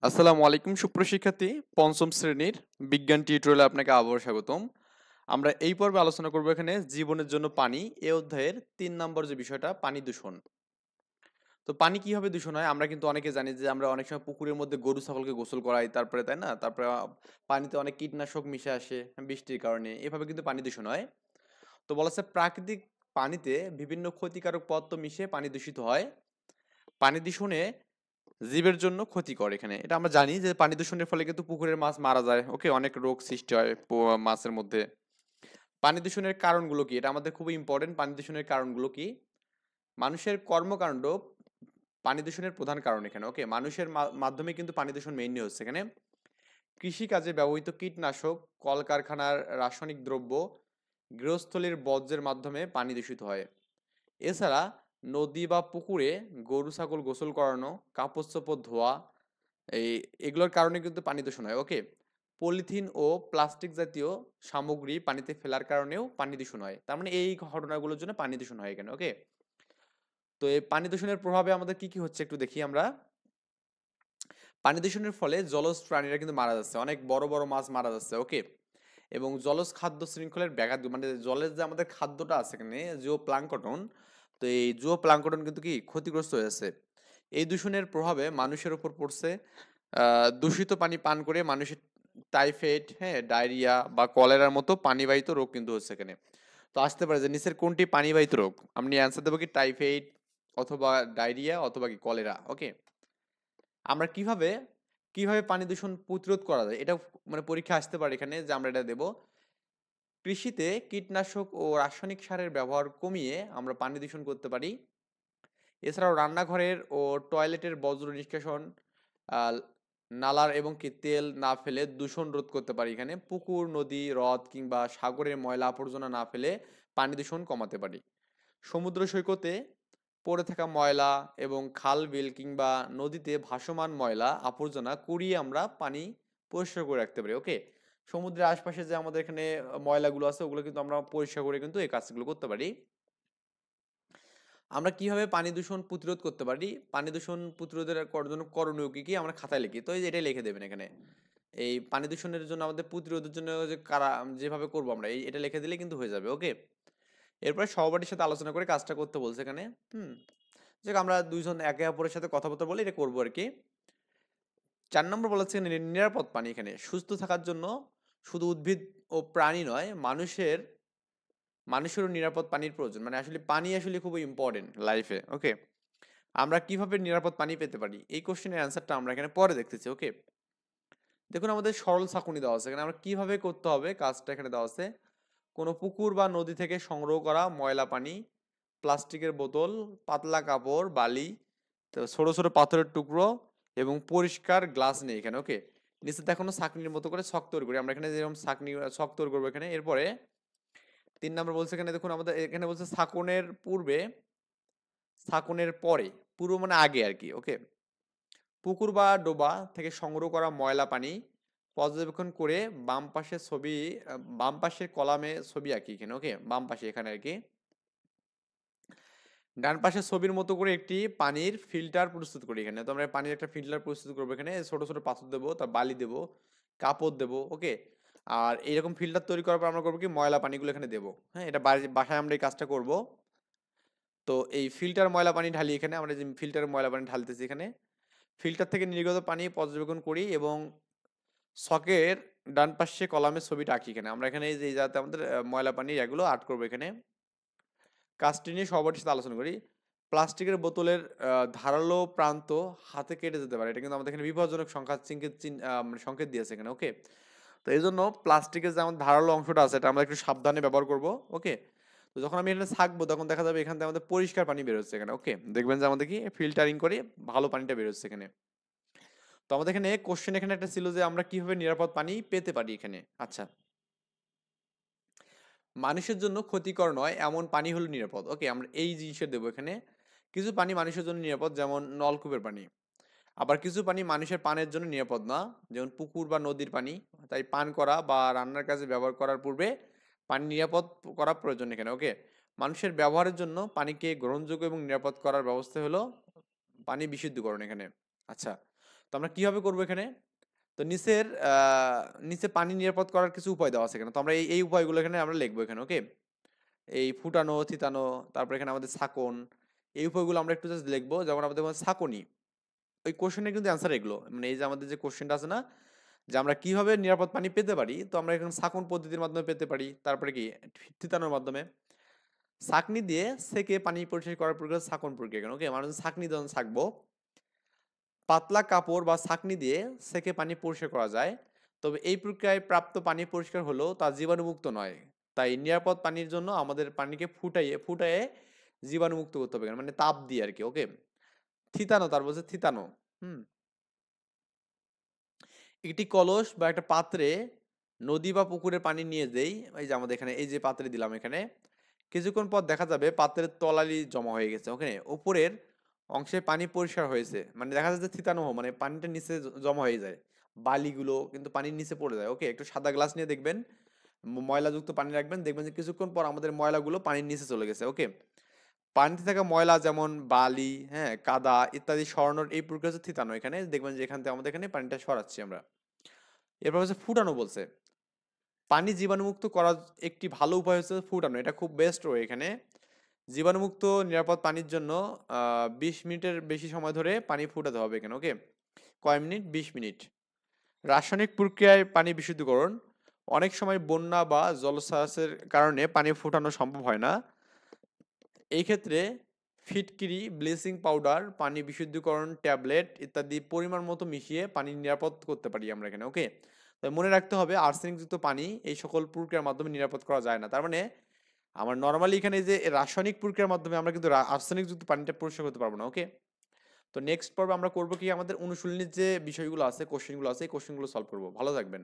আসসালামু আলাইকুম সুপ্রশিক্ষার্থী পঞ্চম শ্রেণীর বিজ্ঞান টিউটোরিয়ালে আপনাকে আবারও স্বাগতম। আমরা এই পর্বে আলোচনা করব এখানে জীবনের জন্য পানি এই অধ্যায়ের ৩ নম্বর যে বিষয়টা পানি দূষণ। তো পানি কিভাবে দূষণ হয় আমরা কিন্তু অনেকে জানি যে আমরা অনেক সময় পুকুরের মধ্যে গরু ছাগলকে গোসল করাই তারপরে তাই না? তারপরে পানিতে অনেক কীটনাশক মিশে আসে বৃষ্টির কারণে। এভাবে কিন্তু পানি দূষণ হয়। তো বলা হচ্ছে প্রাকৃতিক পানিতে বিভিন্ন ক্ষতিকারক পদার্থ মিশে পানি দূষিত হয়। পানি দূষণে জীবের জন্য ক্ষতিকর এখানে। এটা আমরা জানি যে পানি দূষণের ফলে কিন্তু পুকুরের মাছ মারা যায়। ওকে? অনেক রোগ সৃষ্টি হয় মাছের মধ্যে। পানি দূষণের কারণগুলো কি? এটা আমাদের খুবই ইম্পোর্টেন্ট। পানি দূষণের কারণগুলো কি? মানুষের কর্মকাণ্ড পানি দূষণের প্রধান কারণ এখানে। ওকে? মানুষের মাধ্যমে কিন্তু পানি দূষণ মেইনলি হচ্ছে এখানে। কৃষিকাজে ব্যবহৃত কীটনাশক, কলকারখানার রাসায়নিক দ্রব্য, গৃহস্থলীর বর্জ্যের মাধ্যমে পানি দূষিত হয়। এছাড়া নদী বা পুকুরে গরু ছাগল গোসল করানো, কাপড়-চোপড় ধোয়া এগুলোর কারণে কিন্তু পানি দূষণ হয়। ওকে? পলিথিন ও প্লাস্টিক জাতীয় সামগ্রী পানিতে ফেলার কারণেও পানি দূষণ হয়। তার মানে এই ঘটনাগুলোর জন্য পানি দূষণ হয় এখানে। ওকে? তো এই পানি দূষণের প্রভাবে আমাদের কি হচ্ছে একটু দেখি আমরা। পানি দূষণের ফলে জলজ প্রাণীরা কিন্তু মারা যাচ্ছে। অনেক বড়, বড় মাছ মারা যাচ্ছে। ওকে? এবং জলজ খাদ্য শৃঙ্খলের ব্যাঘাত মানে জলের যে আমাদের খাদ্যটা আছে এখানে জিও প্লাঙ্কটন, তো এই জিও প্লাঙ্কটন কিন্তু কি ক্ষতিগ্রস্ত হয়েছে। এই দূষণের প্রভাবে মানুষের উপর পড়ছে। দূষিত পানি পান করে মানুষের টাইফয়েড, হ্যাঁ, ডায়রিয়া বা কলেরার মতো পানিবাহিত রোগ কিন্তু হচ্ছে এখানে। তো আসতে পারে যে নিচের কোনটি পানিবাহিত রোগ? আপনি অ্যান্সার দেবো কি টাইফয়েড অথবা ডায়রিয়া অথবা কি কলেরা। ওকে? আমরা কিভাবে পানি দূষণ প্রতিরোধ করা যায়? এটা মানে পরীক্ষা আসতে পারে এখানে যে আমরা এটা দেব। কৃষিতে কীটনাশক ও রাসায়নিক সারের ব্যবহার কমিয়ে আমরা পানি দূষণ করতে পারি। এছাড়াও রান্নাঘরের ও টয়লেটের বজ্র নিষ্কাশন, আহ, নালার এবং কি তেল না ফেলে দূষণ রোধ করতে পারি এখানে। পুকুর, নদী, হ্রদ কিংবা সাগরের ময়লা আবর্জনা না ফেলে পানি দূষণ কমাতে পারি। সমুদ্র সৈকতে পড়ে থাকা ময়লা এবং খাল বিল কিংবা নদীতে ভাসমান ময়লা আবর্জনা কুড়িয়ে আমরা পানি পরিষ্কার করে রাখতে পারি। ওকে? সমুদ্রের আশপাশে যে আমাদের এখানে ময়লাগুলো আছে ওগুলো কিন্তু আমরা পরিষ্কার করে কিন্তু এই কাজগুলো করতে পারি। আমরা কিভাবে পানি দূষণ প্রতিরোধ করতে পারি? পানি দূষণ প্রতিরোধের জন্য করণীয় কি কি আমরা খাতায় লিখি। তো এই যে এটাই লিখে দেবেন এখানে। এই পানি দূষণের জন্য আমাদের প্রতিরোধের জন্য যে যেভাবে করবো আমরা এটা লিখে দিলে কিন্তু হয়ে যাবে। ওকে? এরপরে সহপাঠীর সাথে আলোচনা করে কাজটা করতে বলছে এখানে। হুম। যে আমরা দুইজন একে অপরের সাথে কথাবার্তা বলে এটা করবো আর কি। ৪ নম্বর বলেছে নিরাপদ পানি এখানে সুস্থ থাকার জন্য শুধু উদ্ভিদ ও প্রাণী নয় মানুষেরও নিরাপদ পানির প্রয়োজন। মানে আসলে পানি আসলে খুব ইম্পর্টেন্ট লাইফে। ওকে? আমরা কিভাবে নিরাপদ পানি পেতে পারি এই কোশ্চেনের অ্যান্সারটা আমরা এখানে পরে দেখতেছি। ওকে? দেখুন আমাদের সরল ছাঁকুনি দেওয়া আছে এখানে আমরা কিভাবে করতে হবে কাজটা এখানে দেওয়া আছে। কোনো পুকুর বা নদী থেকে সংগ্রহ করা ময়লা পানি, প্লাস্টিকের বোতল, পাতলা কাপড়, বালি, তো ছোট ছোট পাথরের টুকরো এবং পরিষ্কার গ্লাস নেই এখানে। ওকে? নিচে দেখানো ছাঁকনির মতো করে ছক তৈরি করি আমরা এখানে যেরকম ছাঁকনি ছক তৈরি করবো এখানে। এরপরে ৩ নম্বর বলছে এখানে দেখুন আমাদের এখানে বলছে ছাঁকনের পূর্বে, ছাঁকনের পরে, পূর্ব মানে আগে আর কি। ওকে? পুকুর বা ডোবা থেকে সংগ্রহ করা ময়লা পানি পর্যবেক্ষণ করে বাম পাশের কলামে ছবি আঁকি এখানে। ওকে? বাম পাশে এখানে আর কি। ডান পাশে ছবির মতো করে একটি পানির ফিল্টার প্রস্তুত করি এখানে। তো আমরা পানির একটা ফিল্টার প্রস্তুত করবো এখানে। ছোট ছোট পাথর দেবো, তার বালি দেবো, কাপড় দেবো। ওকে? আর এইরকম ফিল্টার তৈরি করার পর আমরা করবো কি ময়লা পানিগুলো এখানে দেবো। হ্যাঁ, এটা বাসায় আমরা এই কাজটা করব। তো এই ফিল্টার ময়লা পানি ঢালি এখানে আমরা যে ফিল্টার ময়লা পানি ঢালতেছি এখানে। ফিল্টার থেকে নির্গত পানি পর্যবেক্ষণ করি এবং ছকের ডান পাশে কলামের ছবিটা আঁকি এখানে। আমরা এখানে এই যে যাতে আমাদের ময়লা পানি এগুলো আর্ট করবো এখানে। কাজটি নিয়ে সবার সাথে আলোচনা করি। প্লাস্টিকের বোতলের ধারালো প্রান্ত হাতে কেটে যেতে পারে। এটা কিন্তু আমাদের এখানে বিপজ্জনক মানে সংকেত দিয়েছে এখানে। ওকে? তো এই জন্য প্লাস্টিকের যে আমাদের ধারালো অংশটা আছে এটা আমরা একটু সাবধানে ব্যবহার করব। ওকে? তো যখন আমি এখানে ছাঁকবো তখন দেখা যাবে এখান থেকে আমাদের পরিষ্কার পানি বের হচ্ছে এখানে। ওকে? দেখবেন যে আমাদের কি ফিল্টারিং করে ভালো পানিটা বের হচ্ছে এখানে। তো আমাদের এখানে কোশ্চেন এখানে একটা ছিল যে আমরা কিভাবে নিরাপদ পানি পেতে পারি এখানে। আচ্ছা, মানুষের জন্য ক্ষতিকর নয় এমন পানি হলো নিরাপদ। ওকে? আমরা এই জিনিসটা দেবো এখানে। কিছু পানি মানুষের জন্য নিরাপদ যেমন নলকূপের পানি। আবার কিছু পানি মানুষের পানের জন্য নিরাপদ না, যেমন পুকুর বা নদীর পানি। তাই পান করা বা রান্নার কাজে ব্যবহার করার পূর্বে পানি নিরাপদ করা প্রয়োজন এখানে। ওকে? মানুষের ব্যবহারের জন্য পানিকে গ্রহণযোগ্য এবং নিরাপদ করার ব্যবস্থা হলো পানি বিশুদ্ধকরণ এখানে। আচ্ছা, তো আমরা কিভাবে করবো এখানে? তো নিচে পানি নিরাপদ করার কিছু উপায় দেওয়া আছে এখানে। তো আমরা এই উপায়গুলো এখানে আমরা লিখবো এখানে, ওকে? এই ফুটানো, থিতানো, তারপর এখানে আমাদের ছাঁকন, এই উপায়গুলো আমরা একটু জাস্ট লিখবো। যেমন আমাদের ছাঁকনি, ওই কোশ্চেনের কিন্তু অ্যান্সার এগুলো। মানে এই যে আমাদের যে কোশ্চেনটা আছে না, যে আমরা কিভাবে নিরাপদ পানি পেতে পারি, তো আমরা এখানে ছাঁকন পদ্ধতির মাধ্যমে পেতে পারি। তারপরে কি থিতানোর মাধ্যমে, ছাঁকনি দিয়ে সেকে পানি পরিষ্কার করার প্রক্রিয়া ছাঁকন প্রক্রিয়া, ওকে? আমরা ছাঁকনি যখন ছাঁকবো, পাতলা কাপড় বা ছাঁকনি দিয়ে সেকে পানি পরিষ্কার করা যায়। তবে এই প্রক্রিয়ায় প্রাপ্ত পানি পরিষ্কার হলেও তা জীবাণুমুক্ত নয়। তাই নিরাপদ পানির জন্য আমাদের পানিকে ফুটাইয়ে জীবাণুমুক্ত করতে হবে, মানে তাপ দিয়ে আর কি, ওকে? থিতানো, তার বলছে থিতানো। হুম একটি কলস বা একটা পাত্রে নদী বা পুকুরের পানি নিয়ে দেই। এই যে আমাদের এখানে এই যে পাত্রে দিলাম এখানে, কিছুক্ষণ পর দেখা যাবে পাত্রের তলালি জমা হয়ে গেছে, ওখানে উপরের অংশে পানি পরিষ্কার হয়েছে, মানে দেখা যাচ্ছে থিতানো, মানে পানিটা নিচে জমা হয়ে যায়, বালিগুলো কিন্তু পানির নিচে পড়ে যায়, ওকে? একটু সাদা গ্লাস নিয়ে দেখবেন, ময়লাযুক্ত পানি রাখবেন, দেখবেন যে কিছুক্ষণ পর আমাদের ময়লাগুলো পানির নিচে চলে গেছে, ওকে? পানিতে থাকা ময়লা যেমন বালি, হ্যাঁ, কাদা ইত্যাদি সরানোর এই প্রক্রিয়া হচ্ছে থিতানো। এখানে দেখবেন যে এখান থেকে আমাদের এখানে পানিটা সরাচ্ছি আমরা। এরপর হচ্ছে ফুটানো বলছে। পানি জীবাণুমুক্ত করার একটি ভালো উপায় হচ্ছে ফুটানো, এটা খুব বেস্ট ওয়ে এখানে। জীবাণুমুক্ত নিরাপদ পানির জন্য 20 মিনিটের বেশি সময় ধরে পানি ফুটাতে হবে এখানে, ওকে? কয় মিনিট? 20 মিনিট। রাসায়নিক প্রক্রিয়ায় পানি বিশুদ্ধকরণ, অনেক সময় বন্যা বা জলোচ্ছ্বাসের কারণে পানি ফুটানো সম্ভব হয় না। এই ক্ষেত্রে ফিটকিরি, ব্লিচিং পাউডার, পানি বিশুদ্ধকরণ ট্যাবলেট ইত্যাদি পরিমাণ মতো মিশিয়ে পানি নিরাপদ করতে পারি আমরা এখানে, ওকে? তাই মনে রাখতে হবে আর্সেনিকযুক্ত পানি এই সকল প্রক্রিয়ার মাধ্যমে নিরাপদ করা যায় না। তার মানে আমার নর্মালি এখানে যে রাসায়নিক প্রক্রিয়ার মাধ্যমে আমরা কিন্তু আর্সেনিকযুক্ত পানিটা পরিষ্কার করতে পারবো না, ওকে? তো নেক্সট পর্বে আমরা করবো কি, আমাদের অনুশীলনীর যে বিষয়গুলো আছে, কোশ্চেনগুলো আছে, এই কোশ্চেনগুলো সলভ করবো। ভালো থাকবেন।